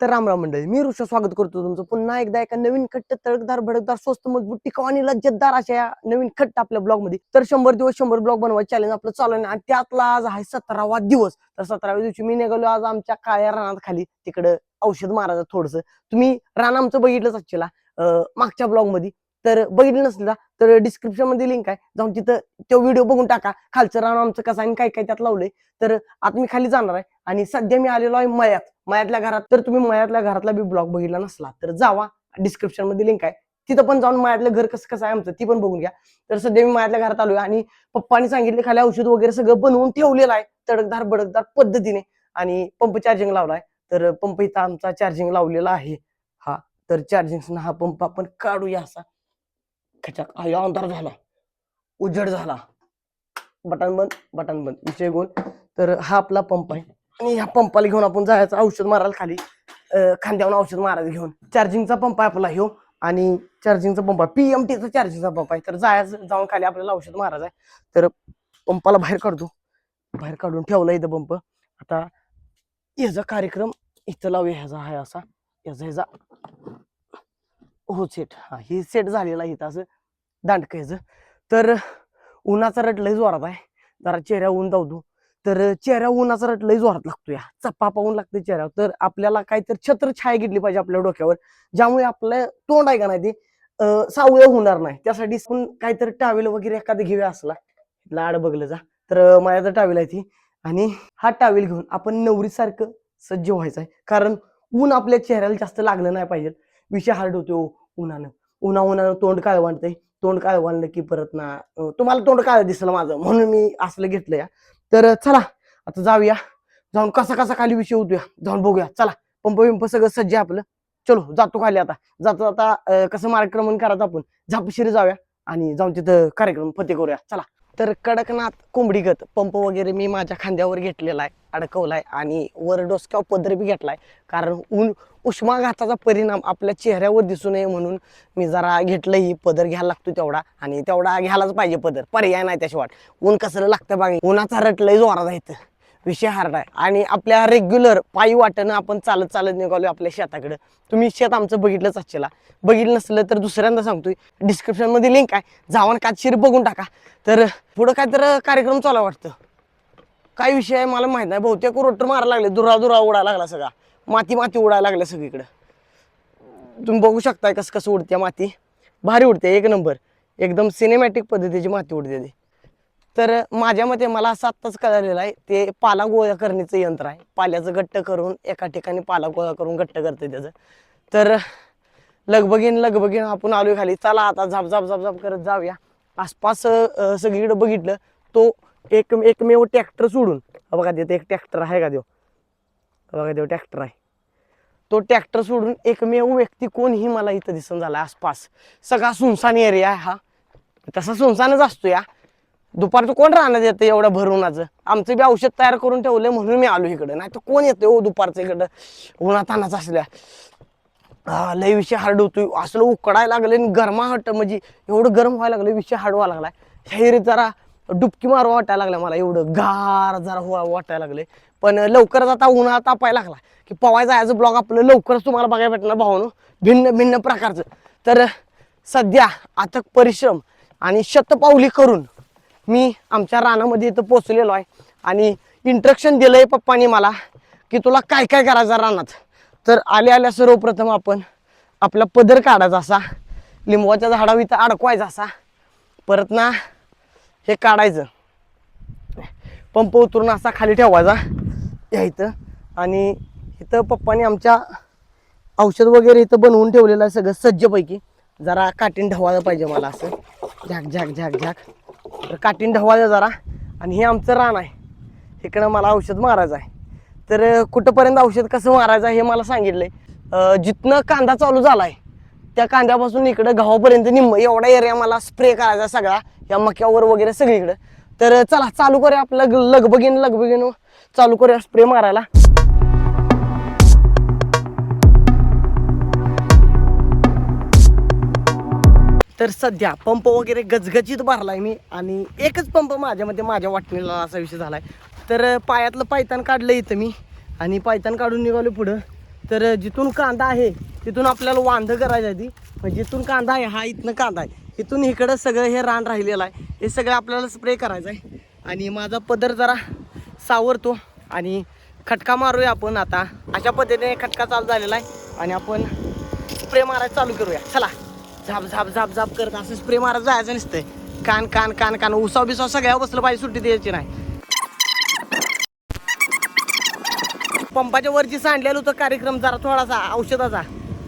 तर रामराम मंडळी, मी ऋषा स्वागत करतो तुमचं पुन्हा एकदा एका नवीन खट्ट तडकदार भडकदार स्वस्त मजबूत टिकाऊ आणि लज्जतदार अशा या नवीन खट्ट आपल्या ब्लॉग मध्ये. तर 100 दिवस 100 ब्लॉग बनवायचं चॅलेंज आपलं चालू आहे आणि त्यातला आज आहे 17वा दिवस. तर 17व्या दिवशी मी निघालो आज आमच्या काळ्या रानात खाली तिकडं औषध मारायचं थोडस. तुम्ही रान आमचं बघितलंच असशीला मागच्या ब्लॉग मध्ये. तर बघितलं नसलं तर डिस्क्रिप्शन मध्ये लिंक आहे, जाऊन तिथं तो व्हिडिओ बघून टाका. खालचं रान आमचं कसं आणि काय काय त्यात लावलंय. तर आता मी खाली जाणार आहे आणि सध्या मी आलेलो आहे मयातल्या घरात. तर तुम्ही मयातल्या घरातला बी ब्लॉग बघितला नसला तर जावा, डिस्क्रिप्शन मध्ये लिंक आहे, तिथं पण जाऊन मयातलं घर कसं कसं आहे आमचं ती पण बघून घ्या. तर सध्या मी मयातल्या घरात आलोय आणि पप्पांनी सांगितले खाली औषध वगैरे सगळं बनवून ठेवलेलं आहे तडकदार बडकदार पद्धतीने. आणि पंप चार्जिंग लावलाय. तर पंप इथं आमचा चार्जिंग लावलेला आहे. हा, तर चार्जिंग हा पंप आपण काढूया असा. खचाक अंधार झाला, उजेड झाला, बटन बंद विषय गोल. तर हा आपला पंप आहे आणि ह्या पंपाला घेऊन आपण जायचं औषध मारायला खाली. खांद्यावर औषध मारायचं घेऊन. चार्जिंगचा पंप आहे आपला ह्यो आणि चार्जिंगचा पंप आहे PMTचा चार्जिंगचा पंप आहे. तर जाऊन खाली आपल्याला औषध मारायचं आहे. तर पंपाला बाहेर काढून ठेवला इथं पंप. आता ह्याचा कार्यक्रम इथं लावूया. ह्याचा आहे असा ह्याचा हो सेट. हा, ही सेट झालेला आहे इथं असं दांडक ह्याचं. तर उन्हाचा रट लय जोरात आहे, जरा चेहऱ्या ऊन धावतो. तर चेहऱ्या उन्हाचा रट लय जोरात लागतो, या चप्पा पाहून लागते चेहऱ्यावर. तर आपल्याला काहीतरी छत्र छाया घेतली पाहिजे आपल्या डोक्यावर, ज्यामुळे आपलं तोंड आहे का नाही ते सावळं होणार नाही. त्यासाठी काहीतरी टावेल वगैरे एखादं घेऊया असला लाड बघलं जा. तर माझ्या टावेल आहे ती आणि हा टावेल घेऊन आपण नवरीसारखं सज्ज व्हायचं आहे. कारण ऊन आपल्या चेहऱ्याला जास्त लागलं नाही पाहिजे. विषय हार्ड होतो उन्हानं तोंड काळ वाढतंय. तोंड काळ वाढलं की परत ना तुम्हाला तोंड काळ दिसलं माझं, म्हणून मी असलं घेतलं या. तर चला आता जाऊया, जाऊन कसा खाली विषय होतोया जाऊन बघूया. चला, पंप सगळं सज्ज आपलं. चलो जातो खाली. आता जाता कसं मार्गक्रमण करायचं आपण झापशिरी जाऊया आणि जाऊन तिथं कार्यक्रम फते करूया. चला. तर कडकनाथ कोंबडीगत पंप वगैरे मी माझ्या खांद्यावर घेतलेला आहे, अडकवलाय आणि वर डोसक्यावर पदर बी घेतलाय. कारण उष्माघाताचा परिणाम आपल्या चेहऱ्यावर दिसू नये म्हणून मी जरा घेतलं. ही पदर घ्यायला लागतो तेवढा, आणि तेवढा घ्यायलाच पाहिजे पदर, पर्याय नाही त्याशिवाय. ऊन कसं लागतं बघा, उन्हाचा रट लय जोरात आहे, विषय हार्ड आहे. आणि आपल्या रेग्युलर पायी वाटेनं आपण चालत निघालो आपल्या शेताकडे. तुम्ही शेत आमचं बघितलंच असलेला, बघितलं नसलं तर दुसऱ्यांदा सांगतोय, डिस्क्रिप्शन मध्ये लिंक आहे, जाऊन कातशिरी बघून टाका. तर पुढं काय तर कार्यक्रम चालू वाटतं. काय विषय आहे मला माहित नाही, बहुतेक रोटर मारायला लागले, दुरा उडायला लागला, सगळा माती उडायला लागल्या सगळीकडे. तुम्ही बघू शकताय कसं उडते माती, भारी उडते, एक नंबर, एकदम सिनेमॅटिक पद्धतीची माती उडते ती. तर माझ्या मते मला असं आत्ताच कळलेलं आहे, ते पाला गोळा करण्याचं यंत्र आहे. पाल्याचं घट्ट करून एका ठिकाणी पाला गोळा करून घट्ट करते त्याचं. तर लगबगीन आपण आलोय खाली. चला आता झाप करत जाऊया. आसपास सगळीकडे बघितलं तो एकमेव ट्रॅक्टर सोडून, बघा तिथे एक ट्रॅक्टर आहे का, बघा तो ट्रॅक्टर आहे. तो ट्रॅक्टर सोडून एकमेव व्यक्ती कोणही मला इथं दिसून झाला. आसपास सगळा सुनसान एरिया आहे हा, तसा सुनसानच असतो या. दुपारचं कोण राहण्यात येतं एवढं भरूनाचं. आमचं बी औषध तयार करून ठेवलंय म्हणून मी आलो इकडं, नाही तर कोण येतं हो दुपारचं इकडं उन्हातानाच असल्या. लय विषय हार्ड होतोय, असलं उकडायला लागले आणि गरमाहट, म्हणजे एवढं गरम व्हायला लागलं, विषय हार्ड व्हायला लागलाय. शहरीत जरा डुबकी मारू वाटायला लागलं मला, एवढं गार जरा वाटायला लागले. पण लवकरच आता उन्हाळा तापायला लागला की पवाय जायचं ब्लॉग आपलं लवकरच तुम्हाला बघायला भेटणार भावानो, भिन्न प्रकारचं. तर सध्या अथक परिश्रम आणि शतपावली करून मी आमच्या रानामध्ये इथं पोचलेलो आहे आणि इंस्ट्रक्शन दिलंय पप्पानी मला की तुला काय करायचं रानात. तर आल्या सर्वप्रथम आपण आपला पदर काढायचा असा, लिंबवाच्या झाडावर इथं अडकवायचा असा, परत ना हे काढायचं, पंप उतरून असा खाली ठेवायचा या इथं. आणि इथं पप्पानी आमच्या औषध वगैरे इथं बनवून ठेवलेलं आहे सगळं सज्जपैकी. जरा काटीन ढवायला पाहिजे मला, असं झाक. तर काटीन ढवायचं जरा. आणि हे आमचं रान आहे, इकडं मला औषध मारायचं आहे. तर कुठंपर्यंत औषध कसं मारायचं हे मला सांगितलंय. जिथनं कांदा चालू झालाय त्या कांद्यापासून इकडं गावापर्यंत निम्म एवढा एरिया मला स्प्रे करायचा सगळा, या मक्यावर वगैरे सगळीकडं. तर चला चालू करूया आपलं लगबगीन चालू करूया स्प्रे मारायला. तर सध्या पंप वगैरे गजगजीत भरलाय मी, आणि एकच पंप माझ्या वाटणीला असा विषय झालाय. तर पायातलं पायतान काढलं इथं मी, आणि पायतान काढून निघालो पुढं. तर जिथून कांदा आहे तिथून आपल्याला वांधं करायचं आहे ती. पण जिथून कांदा आहे हा इथनं कांदा आहे, इथून इकडं सगळं हे रान राहिलेलं आहे, हे सगळं आपल्याला स्प्रे करायचं आहे. आणि माझा पदर जरा सावरतो आणि खटका मारूया आपण. आता अशा पद्धतीने खटका चालू झालेला आहे आणि आपण स्प्रे मारायला चालू करूया. चला, झाप झाप झाप झाप करत असं स्प्रे मारत जायचं नसतंय. कान कान कान कान उसाव बिसाव सगळ्या बसलं पाहिजे, सुट्टी द्यायची नाही. पंपाच्या वरची सांडलेला होतं कार्यक्रम जरा थोडासा औषधाचा,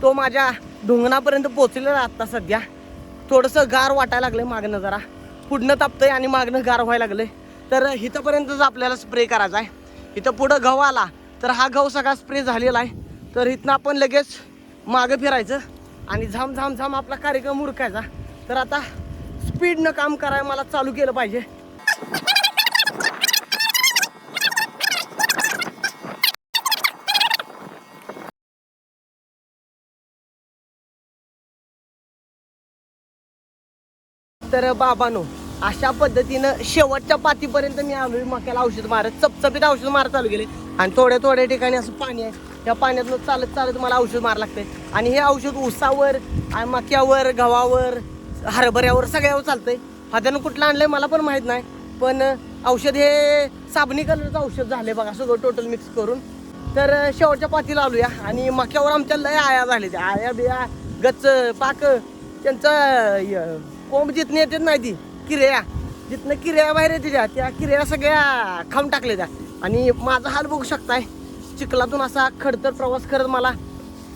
तो माझ्या ढुंगणापर्यंत पोहोचलेला आता सध्या. थोडंसं गार वाटायला लागलं मागणं, जरा पुढनं तापतंय आणि मागणं गार व्हायला लागलंय. तर इथंपर्यंतच आपल्याला स्प्रे करायचा आहे. इथं पुढं गहू आला तर हा गहू सगळा स्प्रे झालेला आहे. तर इथनं आपण लगेच मागं फिरायचं आणि झाम झाम झाम आपला कार्यक्रम उरकायचा. तर आता स्पीडनं काम करायला मला चालू केलं पाहिजे. तर बाबांनो, अशा पद्धतीनं शेवटच्या पातीपर्यंत मी आलोय. मक्याला औषध मारत, चपचपीत औषध मारत चालू केले. आणि थोड्या थोड्या ठिकाणी असं पाणी आहे, त्या पाण्यातनं चालत चालत मला औषध मारावं लागतंय. आणि हे औषध ऊसावर, मक्यावर, गव्हावर, हरभऱ्यावर सगळ्यावर चालतंय. हातानं कुठलं आणलंय मला पण माहीत नाही, पण औषध हे साबणी कलरचं औषध झालंय बघा, सगळं टोटल मिक्स करून. तर शेवटच्या पातीला आलूया आणि मक्यावर आमच्या लय आया झाले, त्या आया बिया गच्च पाक त्यांचं कोंब जिथनं येतात नाही ती किऱ्या, जिथनं किऱ्या बाहेर येते त्या किऱ्या सगळ्या खाऊन टाकले त्या. आणि माझा हाल बघू शकताय, चिखलातून असा खडतर प्रवास करत मला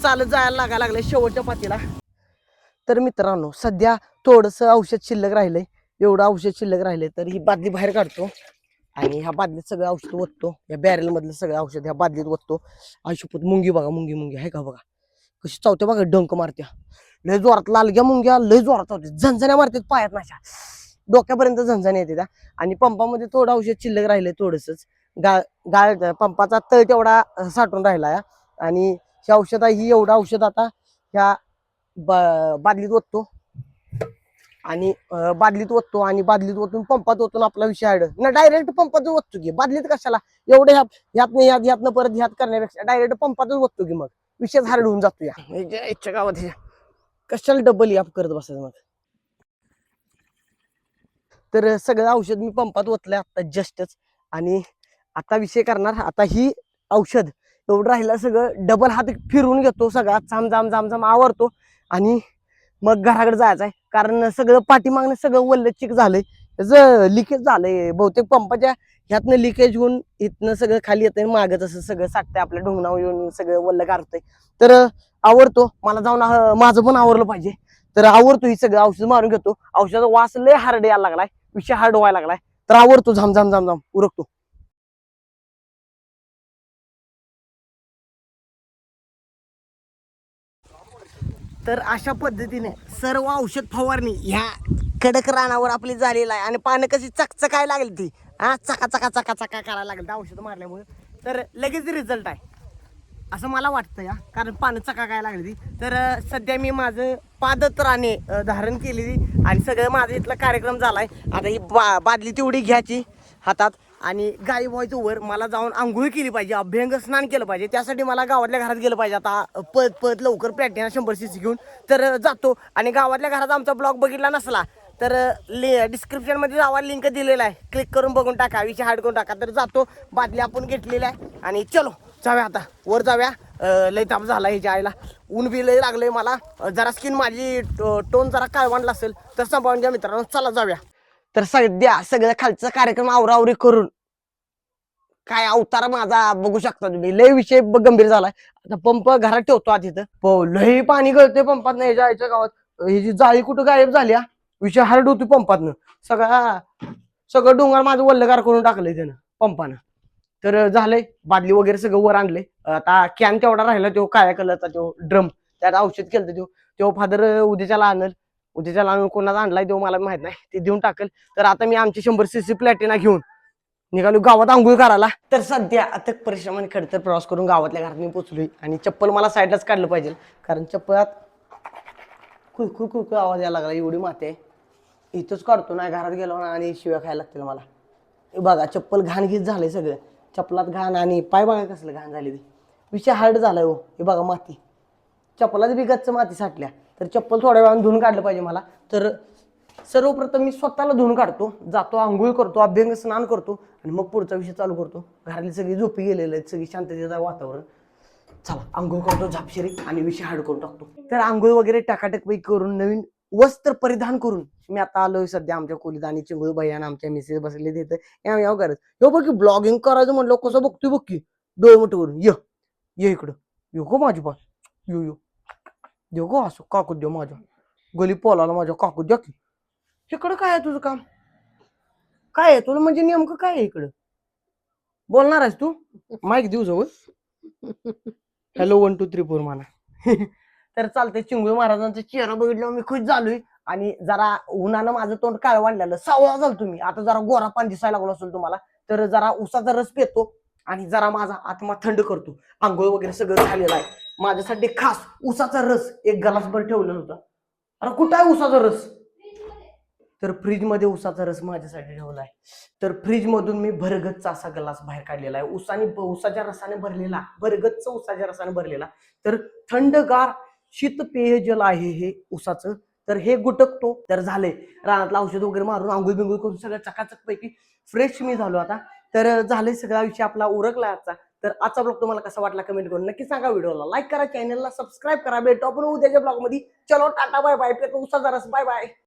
चालत जायला लागायला लागले शेवटच्या पातीला. तर मित्रांनो, सध्या थोडंसं औषध शिल्लक राहिलंय, एवढं औषध शिल्लक राहिलंय. तर ही बादली बाहेर काढतो आणि ह्या बादलीत सगळं औषध ओततो. या बॅरेल मधलं सगळं औषध ह्या बादलीत ओततो. आयुष्यपत मुंगी बघा, मुंगी मुंगी आहे का बघा, कशी चावते बघा, डंक मारत्या लय जोरात. लालग्या मुंग्या लय जोरात चावते, झणझण्या मारतात पायात नाशा, डोक्यापर्यंत झणझण्या येते त्या. आणि पंपामध्ये थोडं औषध शिल्लक राहिलंय, थोडंसंच गाळ पंपाचा तळ तेवढा साठून राहिला आहे. आणि हे औषध आहे, ही एवढं औषध आता ह्या बादलीत ओततो आणि बादलीत ओततो आणि बादलीत ओतून पंपात ओतून आपला विषय आहे ना. डायरेक्ट पंपात ओततो की, बादलीत कशाला एवढे ह्यातनं ह्यातनं परत ह्यात करण्यापेक्षा डायरेक्ट पंपातच ओततो की, मग विषय हार्ड होऊन जातो. या गावात कशाला डबल याप करत बसायचं मग. तर सगळं औषध मी पंपात ओतलंय आता जस्टच. आणि आता विषय करणार, आता ही औषध एवढं राहिलं सगळं डबल हात फिरवून घेतो, सगळा जाम जाम जाम जाम आवरतो आणि मग घराकडे जायचं आहे. कारण सगळं पाठीमागणं सगळं वल्ल चिक झालंय, त्याचं लिकेज झालंय बहुतेक. पंपाच्या ह्यातनं लिकेज होऊन इथनं सगळं खाली येतंय, मागत असं सगळं साठतंय, आपल्या ढोंगणावर येऊन सगळं वल्ल गारतंय. तर आवरतो, मला जाऊन माझं पण आवरलं पाहिजे. तर आवरतो, ही सगळं औषध मारून घेतो. औषधाचा वास लय हार्ड यायला लागलाय, विषय हार्ड व्हायला लागलाय. तर आवरतो, झाम झाम झाम झाम उरकतो. तर अशा पद्धतीने सर्व औषध फवारणी ह्या कडक रानावर आपली झालेला आहे. आणि पानं कशी चकचकायला लागली ती, चका चका चका चका करायला लागली औषध मारल्यामुळे. तर लगेच रिझल्ट आहे असं मला वाटतं या, कारण पानं चकाकायला लागली ती. तर सध्या मी माझं पादत्राणे धारण केलेली आणि सगळं माझं इथला कार्यक्रम झालाय. आता ही बादली तेवढी घ्यायची हातात आणि गायब व्हायचं वर. मला जाऊन आंघोळ केली पाहिजे, अभ्यंग स्नान केलं पाहिजे. त्यासाठी मला गावातल्या घरात गेलं पाहिजे. आता पद पद लवकर प्लॅटिना 100cc घेऊन तर जातो. आणि गावातल्या घरात आमचा ब्लॉग बघितला नसला तर डिस्क्रिप्शन मध्ये जावा, लिंक दिलेला आहे, क्लिक करून बघून टाका, विषय हार्ड करून टाका. तर जातो, बादली आपण घेतलेली आहे आणि चलो जाऊया आता वर जाऊया. लय ताप झाला ह्याच्या आईला, ऊन बी लय लागलंय मला. जरा स्किन माझी टोन जरा काळवंडला असेल तर सांभाळून घ्या मित्रांनो, चला जाऊया. तर सध्या सगळं खालचा कार्यक्रम आवरावरी करून काय अवतार माझा बघू शकता तुम्ही, लय विषय गंभीर झालाय. आता पंप घरात ठेवतो आधी, तिथं लय पाणी गळतंय पंपात. नाही जायच्या गावात ही जी जाळी कुठं गायब झाली, विषय हार्ड होतो पंपातनं. सगळं डोंगर माझं वल्लगार करून टाकलंय त्यानं पंपानं. तर झालंय, बादली वगैरे सगळं वर आणलंय. आता कॅन तेवढा राहिला, तो काळ्या कलरचा तो ड्रम, त्यात औषध केलं. तो फादर उद्याच्याला आणल, उद्याच्याला आणून कोणाला आणलाय तो मला माहित नाही, ते देऊन टाकल. तर आता मी आमची 100cc प्लॅटिना घेऊन निघालो गावात आंघोळ करायला. तर सध्या अथक परिश्रम आणि खडतर प्रवास करून गावातल्या घरात मी पोहोचलोय. आणि चप्पल मला साईडलाच काढलं पाहिजे, कारण चप्पलात खुळखुळ खुळखुळ आवाज यायला लागला, एवढी माती आहे. इथंच काढतो, नाही घरात गेलो ना आणि शिव्या खायला लागतील मला. हे बघा, चप्पल घाण घीत झालंय सगळं, चप्पलात घाण आणि पाय बघा कसलं घाण झाली ती. विषय हार्ड झालाय हो. हे बघा माती, चप्पलाच बी गच्च माती साठल्या, तर चप्पल थोड्या वेळाने धुवून काढलं पाहिजे मला. तर सर्वप्रथम मी स्वतःला धुवून काढतो, जातो आंघोळ करतो, अभ्यंग स्नान करतो आणि मग पुढचा विषय चालू करतो. घरातली सगळी झोपी गेलेले आहेत, सगळी शांततेचं वातावरण. चला आंघोळ करतो झापशिरी आणि विषय हार्ड करून टाकतो. तर आंघोळ वगैरे टाकाटक पैकी करून नवीन वस्त्र परिधान करून मी आता आलोय सध्या आमच्या खोलीत आणि चिंगूळ भैया आणि आमच्या मिसेस बसले तिथे याव करत. यो बघ की ब्लॉगिंग करायचं म्हणलं कसं बघतोय बघ की, डोळे मोठे करून. ये इकडं, यो गो माझी बा, यो यो देऊ गो असं काकू देऊ माझ्या गली पोलाला माझ्या काकू द्या की. इकडं काय आहे तुझं काम, काय आहे तुला म्हणजे नेमकं काय आहे इकडं, बोलणार आहेस तू? माईक देऊ जवळ. हॅलो 1 2 3 4 म्हणा. तर चालतंय. चिंगूळ महाराजांचा चेहरा बघितल्यावर मी खुश झालोय आणि जरा उन्हानं माझं तोंड काळ वाढलेलं सावळा झालो तुम्ही. आता जरा गोरा पान दिसायला लागलो असेल तुम्हाला. तर जरा उसाचा रस पितो आणि जरा माझा आत्मा थंड करतो. आंघोळ वगैरे सगळं झालेलं आहे. माझ्यासाठी खास उसाचा रस एक ग्लासभर ठेवलेला होता. अरे कुठं आहे उसाचा रस? तर फ्रीज मध्ये उसाचा रस माझ्यासाठी ठेवलाय. तर फ्रीज मधून मी भरगच्च असा ग्लास बाहेर काढलेला आहे, उसाच्या रसाने भरलेला, भरगच्च उसाच्या रसाने भरलेला. तर थंडगार शीत पेयजल आहे हे उसाचं. तर हे गुटकतो. तर झाले रानातलं औषध वगैरे मारून आंघोळ बिंघोळ करून सगळं चकाचक पैकी फ्रेश मी झालो आता. तर झाले सगळा विषय आपला उरकला आजचा. तर आजचा ब्लॉग तुम्हाला कसा वाटला कमेंट करून नक्की सांगा. व्हिडिओला लाईक करा, चॅनलला सबस्क्राईब करा. भेटू आपण उद्याच्या ब्लॉग मध्ये. चलो टाटा बाय बाय. उसाचा रस बाय बाय.